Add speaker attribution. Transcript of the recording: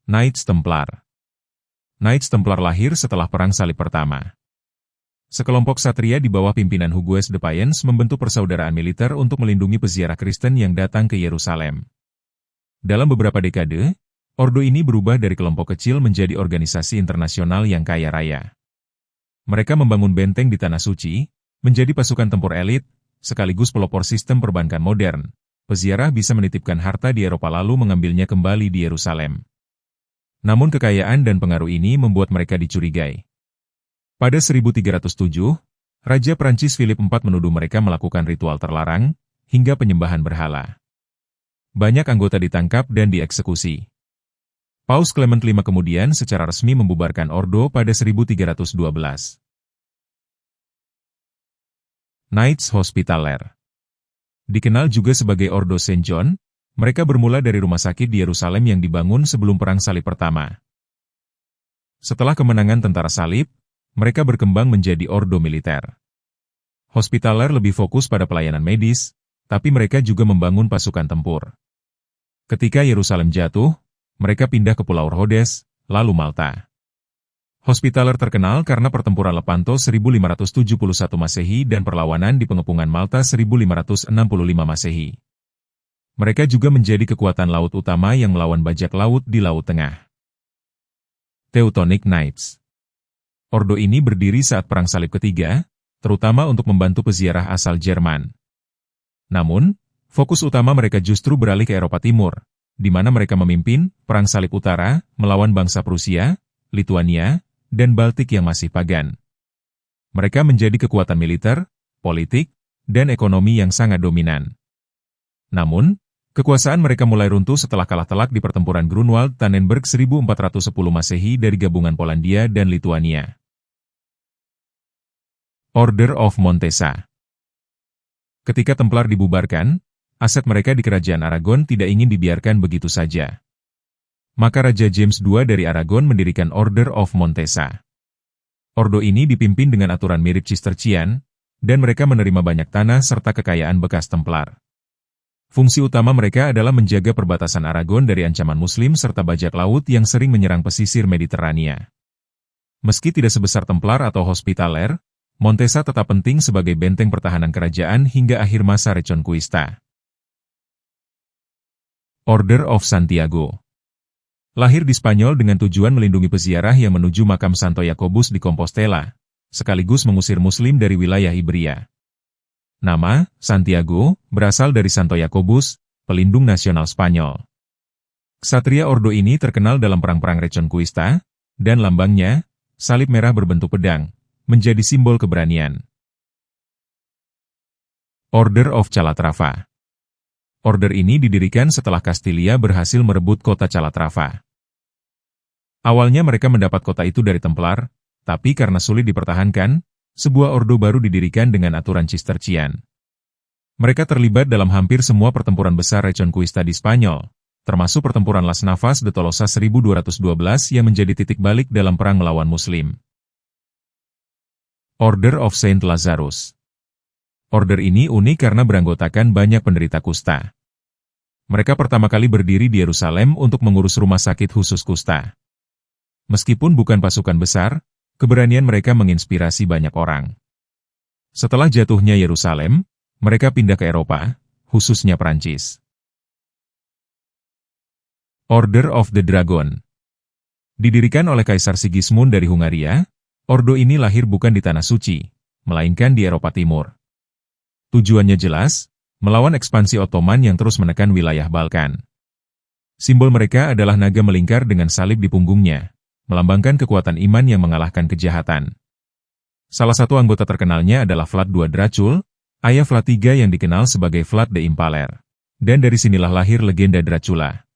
Speaker 1: Knights Templar. Knights Templar lahir setelah Perang Salib Pertama. Sekelompok satria di bawah pimpinan Hugues de Payens membentuk persaudaraan militer untuk melindungi peziarah Kristen yang datang ke Yerusalem. Dalam beberapa dekade, ordo ini berubah dari kelompok kecil menjadi organisasi internasional yang kaya raya. Mereka membangun benteng di Tanah Suci, menjadi pasukan tempur elit, sekaligus pelopor sistem perbankan modern. Peziarah bisa menitipkan harta di Eropa lalu mengambilnya kembali di Yerusalem. Namun kekayaan dan pengaruh ini membuat mereka dicurigai. Pada 1307, Raja Prancis Philip IV menuduh mereka melakukan ritual terlarang, hingga penyembahan berhala. Banyak anggota ditangkap dan dieksekusi. Paus Clement V kemudian secara resmi membubarkan ordo pada 1312. Knights Hospitaller. Dikenal juga sebagai Ordo Saint John, mereka bermula dari rumah sakit di Yerusalem yang dibangun sebelum Perang Salib Pertama. Setelah kemenangan tentara salib, mereka berkembang menjadi ordo militer. Hospitaller lebih fokus pada pelayanan medis, tapi mereka juga membangun pasukan tempur. Ketika Yerusalem jatuh, mereka pindah ke Pulau Rhodes, lalu Malta. Hospitaller terkenal karena pertempuran Lepanto 1571 Masehi dan perlawanan di pengepungan Malta 1565 Masehi. Mereka juga menjadi kekuatan laut utama yang melawan bajak laut di Laut Tengah. Teutonic Knights. Ordo ini berdiri saat Perang Salib Ketiga, terutama untuk membantu peziarah asal Jerman. Namun, fokus utama mereka justru beralih ke Eropa Timur, di mana mereka memimpin Perang Salib Utara melawan bangsa Prusia, Lituania, dan Baltik yang masih pagan. Mereka menjadi kekuatan militer, politik, dan ekonomi yang sangat dominan. Namun, kekuasaan mereka mulai runtuh setelah kalah telak di pertempuran Grunwald-Tannenberg 1410 Masehi dari gabungan Polandia dan Lituania. Order of Montesa. Ketika Templar dibubarkan, aset mereka di Kerajaan Aragon tidak ingin dibiarkan begitu saja. Maka Raja James II dari Aragon mendirikan Order of Montesa. Ordo ini dipimpin dengan aturan mirip Cistercian, dan mereka menerima banyak tanah serta kekayaan bekas Templar. Fungsi utama mereka adalah menjaga perbatasan Aragon dari ancaman Muslim serta bajak laut yang sering menyerang pesisir Mediterania. Meski tidak sebesar Templar atau Hospitaller, Montesa tetap penting sebagai benteng pertahanan kerajaan hingga akhir masa Reconquista. Order of Santiago. Lahir di Spanyol dengan tujuan melindungi peziarah yang menuju makam Santo Yakobus di Compostela, sekaligus mengusir Muslim dari wilayah Iberia. Nama, Santiago, berasal dari Santo Yakobus, pelindung nasional Spanyol. Ksatria ordo ini terkenal dalam perang-perang Reconquista, dan lambangnya, salib merah berbentuk pedang, menjadi simbol keberanian. Order of Calatrava. Order ini didirikan setelah Kastilia berhasil merebut kota Calatrava. Awalnya mereka mendapat kota itu dari Templar, tapi karena sulit dipertahankan, sebuah ordo baru didirikan dengan aturan Cistercian. Mereka terlibat dalam hampir semua pertempuran besar Reconquista di Spanyol, termasuk pertempuran Las Navas de Tolosa 1212 yang menjadi titik balik dalam perang melawan Muslim. Order of Saint Lazarus. Order ini unik karena beranggotakan banyak penderita kusta. Mereka pertama kali berdiri di Yerusalem untuk mengurus rumah sakit khusus kusta. Meskipun bukan pasukan besar, keberanian mereka menginspirasi banyak orang. Setelah jatuhnya Yerusalem, mereka pindah ke Eropa, khususnya Prancis. Order of the Dragon. Didirikan oleh Kaisar Sigismund dari Hungaria, ordo ini lahir bukan di Tanah Suci, melainkan di Eropa Timur. Tujuannya jelas, melawan ekspansi Ottoman yang terus menekan wilayah Balkan. Simbol mereka adalah naga melingkar dengan salib di punggungnya, melambangkan kekuatan iman yang mengalahkan kejahatan. Salah satu anggota terkenalnya adalah Vlad II Dracul, ayah Vlad III yang dikenal sebagai Vlad the Impaler. Dan dari sinilah lahir legenda Dracula.